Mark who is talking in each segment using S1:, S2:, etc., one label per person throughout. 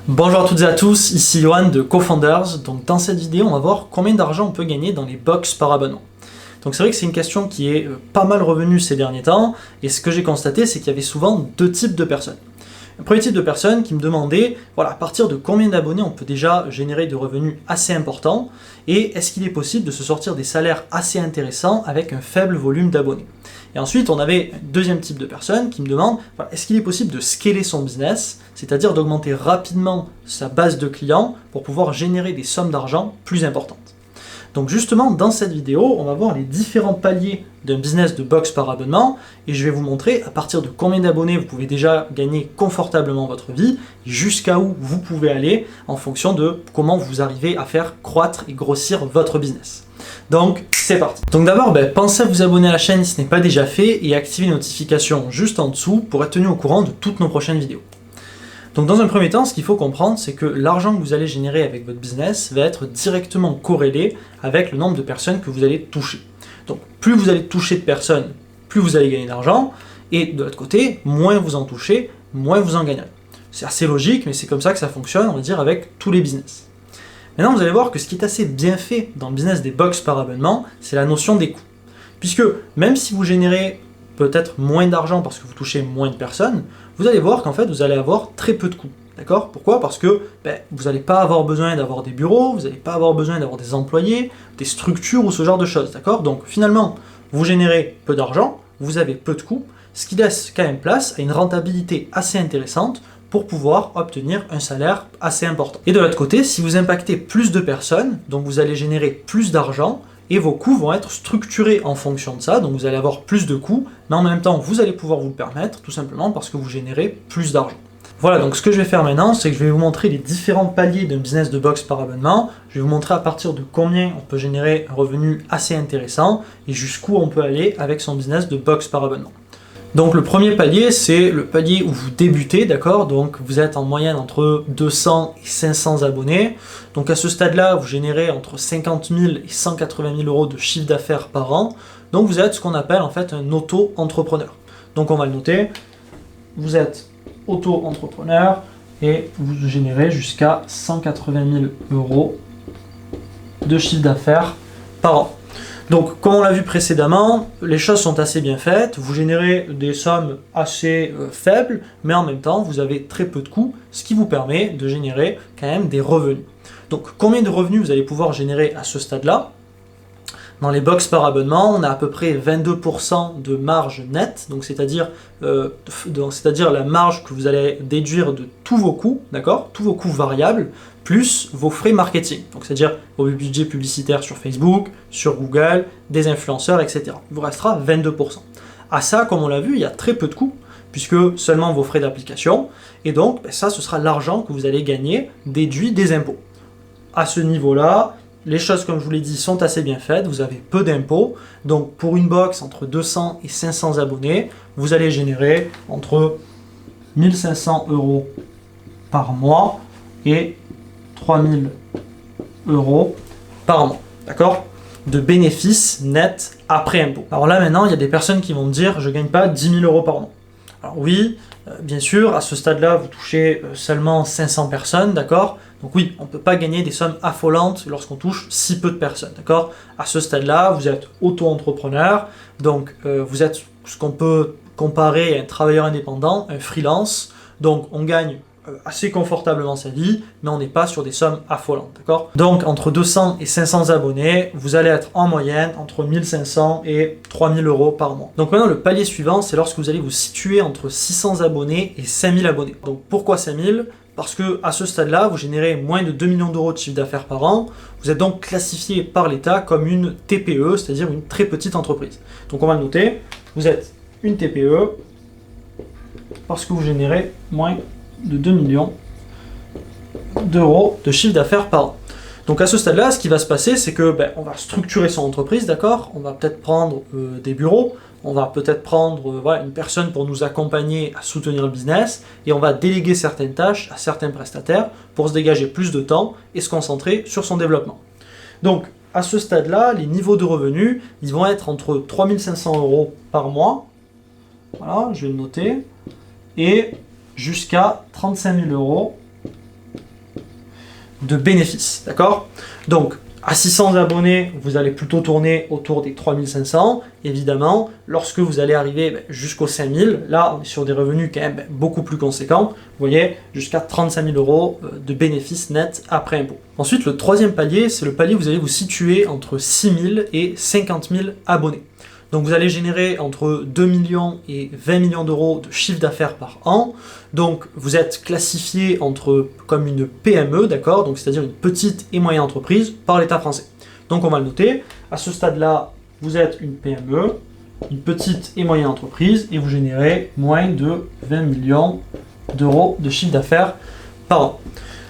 S1: Bonjour à toutes et à tous, ici Johan de CoFounders. Donc dans cette vidéo, on va voir combien d'argent on peut gagner dans les box par abonnement. Donc c'est vrai que c'est une question qui est pas mal revenue ces derniers temps, et ce que j'ai constaté, c'est qu'il y avait souvent deux types de personnes. Le premier type de personnes qui me demandait, voilà, à partir de combien d'abonnés on peut déjà générer de revenus assez importants, et est-ce qu'il est possible de se sortir des salaires assez intéressants avec un faible volume d'abonnés. Et ensuite, on avait un deuxième type de personnes qui me demandent, voilà, est-ce qu'il est possible de scaler son business, c'est-à-dire d'augmenter rapidement sa base de clients pour pouvoir générer des sommes d'argent plus importantes. Donc justement, dans cette vidéo, on va voir les différents paliers d'un business de box par abonnement, et je vais vous montrer à partir de combien d'abonnés vous pouvez déjà gagner confortablement votre vie, jusqu'à où vous pouvez aller en fonction de comment vous arrivez à faire croître et grossir votre business. Donc c'est parti. Donc d'abord, pensez à vous abonner à la chaîne si ce n'est pas déjà fait, et activer les notifications juste en dessous pour être tenu au courant de toutes nos prochaines vidéos. Donc dans un premier temps, ce qu'il faut comprendre, c'est que l'argent que vous allez générer avec votre business va être directement corrélé avec le nombre de personnes que vous allez toucher. Donc plus vous allez toucher de personnes, plus vous allez gagner d'argent, et de l'autre côté, moins vous en touchez, moins vous en gagnerez. C'est assez logique, mais c'est comme ça que ça fonctionne, on va dire, avec tous les business. Maintenant, vous allez voir que ce qui est assez bien fait dans le business des box par abonnement, c'est la notion des coûts. Puisque même si vous générez peut-être moins d'argent parce que vous touchez moins de personnes, vous allez voir qu'en fait vous allez avoir très peu de coûts. D'accord ? Pourquoi ? Parce que vous n'allez pas avoir besoin d'avoir des bureaux, vous n'allez pas avoir besoin d'avoir des employés, des structures ou ce genre de choses. D'accord ? Donc finalement, vous générez peu d'argent, vous avez peu de coûts, ce qui laisse quand même place à une rentabilité assez intéressante pour pouvoir obtenir un salaire assez important. Et de l'autre côté, si vous impactez plus de personnes, donc vous allez générer plus d'argent, et vos coûts vont être structurés en fonction de ça, donc vous allez avoir plus de coûts, mais en même temps vous allez pouvoir vous le permettre, tout simplement parce que vous générez plus d'argent. Voilà, donc ce que je vais faire maintenant, c'est que je vais vous montrer les différents paliers d'un business de box par abonnement, je vais vous montrer à partir de combien on peut générer un revenu assez intéressant, et jusqu'où on peut aller avec son business de box par abonnement. Donc le premier palier, c'est le palier où vous débutez, d'accord ? Donc vous êtes en moyenne entre 200 et 500 abonnés. Donc à ce stade-là, vous générez entre 50 000 et 180 000 euros de chiffre d'affaires par an. Donc vous êtes ce qu'on appelle en fait un auto-entrepreneur. Donc on va le noter, vous êtes auto-entrepreneur et vous générez jusqu'à 180 000 euros de chiffre d'affaires par an. Donc, comme on l'a vu précédemment, les choses sont assez bien faites, vous générez des sommes assez faibles, mais en même temps, vous avez très peu de coûts, ce qui vous permet de générer quand même des revenus. Donc, combien de revenus vous allez pouvoir générer à ce stade-là ? Dans les box par abonnement, on a à peu près 22% de marge nette, donc c'est-à-dire la marge que vous allez déduire de tous vos coûts, d'accord ? Tous vos coûts variables, plus vos frais marketing, donc c'est-à-dire vos budgets publicitaires sur Facebook, sur Google, des influenceurs, etc. Il vous restera 22%. À ça, comme on l'a vu, il y a très peu de coûts, puisque seulement vos frais d'application, et donc ça, ce sera l'argent que vous allez gagner déduit des impôts. À ce niveau-là, les choses, comme je vous l'ai dit, sont assez bien faites, vous avez peu d'impôts, donc pour une box entre 200 et 500 abonnés, vous allez générer entre 1500 euros par mois et 3000 euros par mois, d'accord ? De bénéfices nets après impôt. Alors là maintenant, il y a des personnes qui vont me dire, je ne gagne pas 10 000 euros par mois. Alors oui, bien sûr, à ce stade-là, vous touchez seulement 500 personnes, d'accord ? Donc oui, on ne peut pas gagner des sommes affolantes lorsqu'on touche si peu de personnes, d'accord ? À ce stade-là, vous êtes auto-entrepreneur, donc vous êtes ce qu'on peut comparer à un travailleur indépendant, un freelance, donc on gagne assez confortablement sa vie, mais on n'est pas sur des sommes affolantes, d'accord ? Donc entre 200 et 500 abonnés, vous allez être en moyenne entre 1500 et 3000 euros par mois. Donc maintenant le palier suivant, c'est lorsque vous allez vous situer entre 600 abonnés et 5000 abonnés. Donc pourquoi 5000 ? Parce que à ce stade-là, vous générez moins de 2 millions d'euros de chiffre d'affaires par an, vous êtes donc classifié par l'État comme une TPE, c'est-à-dire une très petite entreprise. Donc on va le noter, vous êtes une TPE parce que vous générez moins de 2 millions d'euros de chiffre d'affaires par an. Donc à ce stade-là, ce qui va se passer, c'est que on va structurer son entreprise, d'accord ? On va peut-être prendre des bureaux, on va peut-être prendre une personne pour nous accompagner à soutenir le business, et on va déléguer certaines tâches à certains prestataires pour se dégager plus de temps et se concentrer sur son développement. Donc à ce stade-là, les niveaux de revenus, ils vont être entre 3 500 euros par mois, voilà, je vais le noter, et jusqu'à 35 000 euros de bénéfices, d'accord? Donc, à 600 abonnés, vous allez plutôt tourner autour des 3500. Évidemment, lorsque vous allez arriver jusqu'aux 5000, là, on est sur des revenus quand même beaucoup plus conséquents. Vous voyez, jusqu'à 35 000 euros de bénéfices nets après impôt. Ensuite, le troisième palier, c'est le palier où vous allez vous situer entre 6 000 et 50 000 abonnés. Donc vous allez générer entre 2 millions et 20 millions d'euros de chiffre d'affaires par an. Donc vous êtes classifié comme une PME, d'accord? Donc c'est-à-dire une petite et moyenne entreprise par l'État français. Donc on va le noter. À ce stade-là, vous êtes une PME, une petite et moyenne entreprise, et vous générez moins de 20 millions d'euros de chiffre d'affaires par an.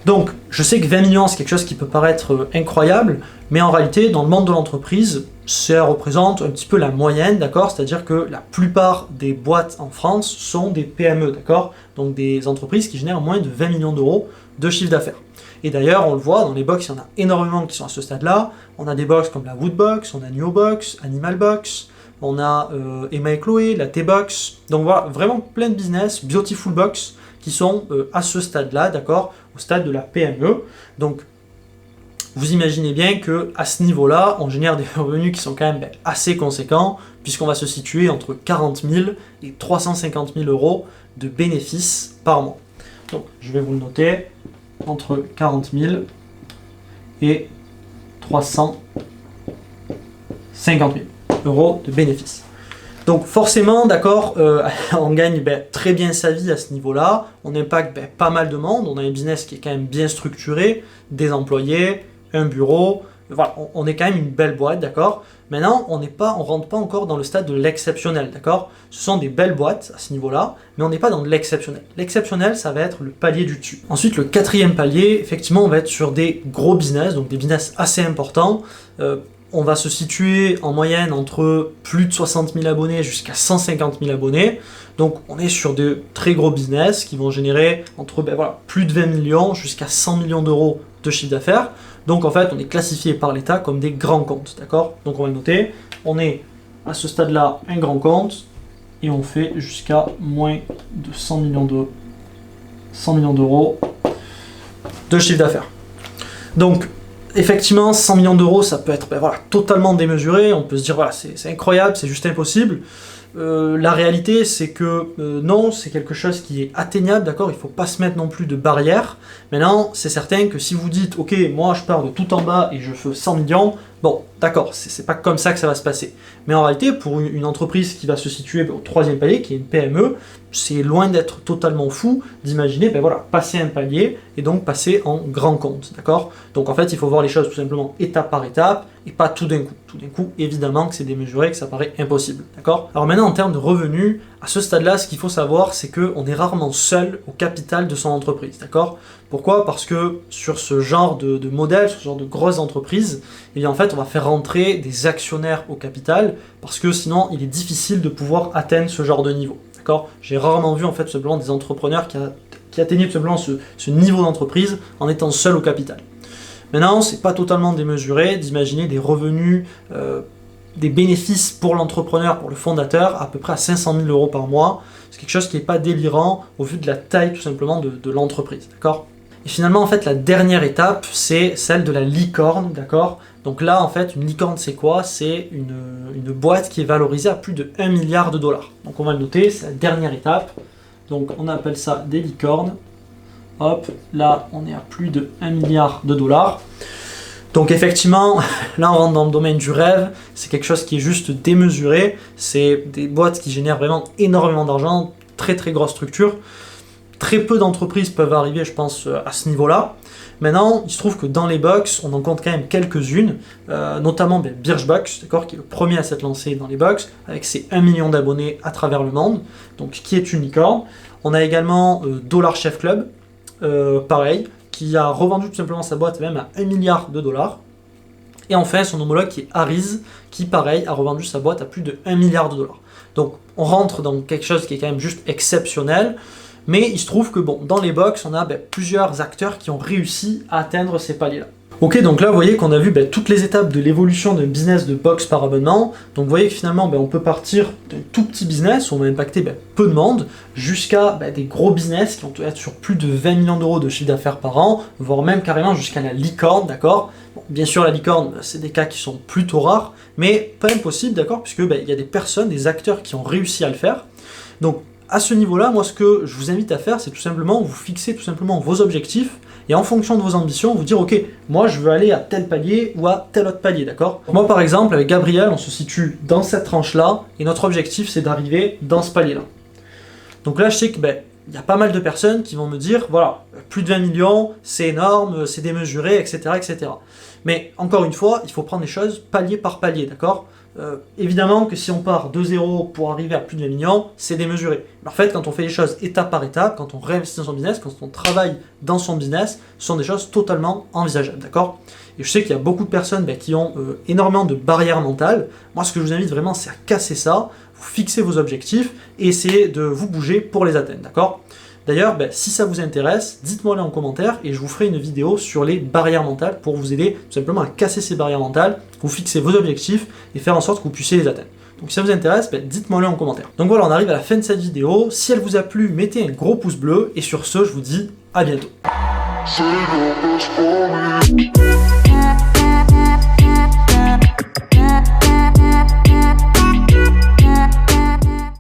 S1: Donc, je sais que 20 millions, c'est quelque chose qui peut paraître incroyable, mais en réalité, dans le monde de l'entreprise, ça représente un petit peu la moyenne, d'accord? C'est-à-dire que la plupart des boîtes en France sont des PME, d'accord? Donc des entreprises qui génèrent moins de 20 millions d'euros de chiffre d'affaires. Et d'ailleurs, on le voit, dans les box, il y en a énormément qui sont à ce stade-là. On a des box comme la Woodbox, on a Neobox, Animalbox, on a Emma et Chloé, la T-Box. Donc voilà, vraiment plein de business, Beautiful Box, qui sont à ce stade-là, d'accord, au stade de la PME. Donc, vous imaginez bien qu'à ce niveau-là, on génère des revenus qui sont quand même assez conséquents, puisqu'on va se situer entre 40 000 et 350 000 euros de bénéfices par mois. Donc, je vais vous le noter, entre 40 000 et 350 000 euros de bénéfices. Donc forcément, d'accord, on gagne très bien sa vie à ce niveau-là, on impacte pas mal de monde, on a un business qui est quand même bien structuré, des employés, un bureau, voilà, on est quand même une belle boîte, d'accord. Maintenant, on rentre pas encore dans le stade de l'exceptionnel, d'accord. Ce sont des belles boîtes à ce niveau-là, mais on n'est pas dans de l'exceptionnel. L'exceptionnel, ça va être le palier du dessus. Ensuite, le quatrième palier, effectivement, on va être sur des gros business, donc des business assez importants. On va se situer en moyenne entre plus de 60 000 abonnés jusqu'à 150 000 abonnés. Donc on est sur de très gros business qui vont générer entre plus de 20 millions jusqu'à 100 millions d'euros de chiffre d'affaires. Donc en fait, on est classifié par l'État comme des grands comptes, d'accord? Donc on va le noter, on est à ce stade-là un grand compte et on fait jusqu'à moins de 100 millions d'euros de chiffre d'affaires. Donc effectivement, 100 millions d'euros, ça peut être totalement démesuré. On peut se dire, c'est incroyable, c'est juste impossible. La réalité, c'est que non, c'est quelque chose qui est atteignable, d'accord? Il ne faut pas se mettre non plus de barrière. Maintenant, c'est certain que si vous dites, ok, moi je pars de tout en bas et je fais 100 millions, bon, d'accord, c'est pas comme ça que ça va se passer. Mais en réalité, pour une entreprise qui va se situer au troisième palier, qui est une PME, c'est loin d'être totalement fou d'imaginer, passer un palier et donc passer en grand compte, d'accord? Donc en fait, il faut voir les choses tout simplement étape par étape et pas tout d'un coup. Tout d'un coup, évidemment que c'est démesuré, que ça paraît impossible, d'accord? Alors maintenant, en termes de revenus, à ce stade-là, ce qu'il faut savoir, c'est qu'on est rarement seul au capital de son entreprise, d'accord? Pourquoi? Parce que sur ce genre de modèle, sur ce genre de grosses entreprises, eh bien en fait, on va faire rentrer des actionnaires au capital, parce que sinon, il est difficile de pouvoir atteindre ce genre de niveau. D'accord? J'ai rarement vu en fait simplement des entrepreneurs qui atteignaient tout simplement ce niveau d'entreprise en étant seuls au capital. Maintenant, c'est pas totalement démesuré d'imaginer des revenus, des bénéfices pour l'entrepreneur, pour le fondateur, à peu près à 500 000 euros par mois. C'est quelque chose qui n'est pas délirant au vu de la taille tout simplement de l'entreprise. D'accord? Et finalement, en fait, la dernière étape, c'est celle de la licorne, d'accord? Donc là, en fait, une licorne, c'est quoi? C'est une boîte qui est valorisée à plus de 1 milliard de dollars. Donc on va le noter, c'est la dernière étape. Donc on appelle ça des licornes. Hop, là, on est à plus de 1 milliard de dollars. Donc effectivement, là on rentre dans le domaine du rêve, c'est quelque chose qui est juste démesuré. C'est des boîtes qui génèrent vraiment énormément d'argent, très très grosse structure. Très peu d'entreprises peuvent arriver, je pense, à ce niveau-là. Maintenant, il se trouve que dans les box, on en compte quand même quelques-unes, notamment Birchbox, d'accord, qui est le premier à s'être lancé dans les box, avec ses 1 million d'abonnés à travers le monde, donc qui est une licorne. On a également Dollar Chef Club, pareil, qui a revendu tout simplement sa boîte même à 1 milliard de dollars. Et enfin, son homologue qui est Harry's, qui pareil a revendu sa boîte à plus de 1 milliard de dollars. Donc on rentre dans quelque chose qui est quand même juste exceptionnel. Mais il se trouve que dans les box, on a plusieurs acteurs qui ont réussi à atteindre ces paliers-là. Ok, donc là vous voyez qu'on a vu toutes les étapes de l'évolution d'un business de box par abonnement. Donc vous voyez que finalement on peut partir d'un tout petit business où on va impacter peu de monde, jusqu'à des gros business qui vont être sur plus de 20 millions d'euros de chiffre d'affaires par an, voire même carrément jusqu'à la licorne, d'accord. Bon, bien sûr la licorne, c'est des cas qui sont plutôt rares, mais pas impossible, d'accord, puisque il y a des personnes, des acteurs qui ont réussi à le faire. Donc à ce niveau-là, moi ce que je vous invite à faire, c'est tout simplement vous fixer tout simplement vos objectifs, et en fonction de vos ambitions, vous dire ok, moi je veux aller à tel palier ou à tel autre palier, d'accord. Moi par exemple, avec Gabriel, on se situe dans cette tranche-là, et notre objectif c'est d'arriver dans ce palier-là. Donc là je sais que il y a pas mal de personnes qui vont me dire, voilà, plus de 20 millions, c'est énorme, c'est démesuré, etc., etc. Mais encore une fois, il faut prendre les choses palier par palier, d'accord. Évidemment que si on part de zéro pour arriver à plus de 20 millions, c'est démesuré. Mais en fait, quand on fait les choses étape par étape, quand on réinvestit dans son business, quand on travaille dans son business, ce sont des choses totalement envisageables, d'accord. Et je sais qu'il y a beaucoup de personnes qui ont énormément de barrières mentales. Moi, ce que je vous invite vraiment, c'est à casser ça, vous fixez vos objectifs et essayez de vous bouger pour les atteindre, d'accord. D'ailleurs, si ça vous intéresse, dites-moi là en commentaire et je vous ferai une vidéo sur les barrières mentales pour vous aider tout simplement à casser ces barrières mentales, vous fixer vos objectifs et faire en sorte que vous puissiez les atteindre. Donc si ça vous intéresse, dites-moi là en commentaire. Donc voilà, on arrive à la fin de cette vidéo. Si elle vous a plu, mettez un gros pouce bleu et sur ce, je vous dis à bientôt.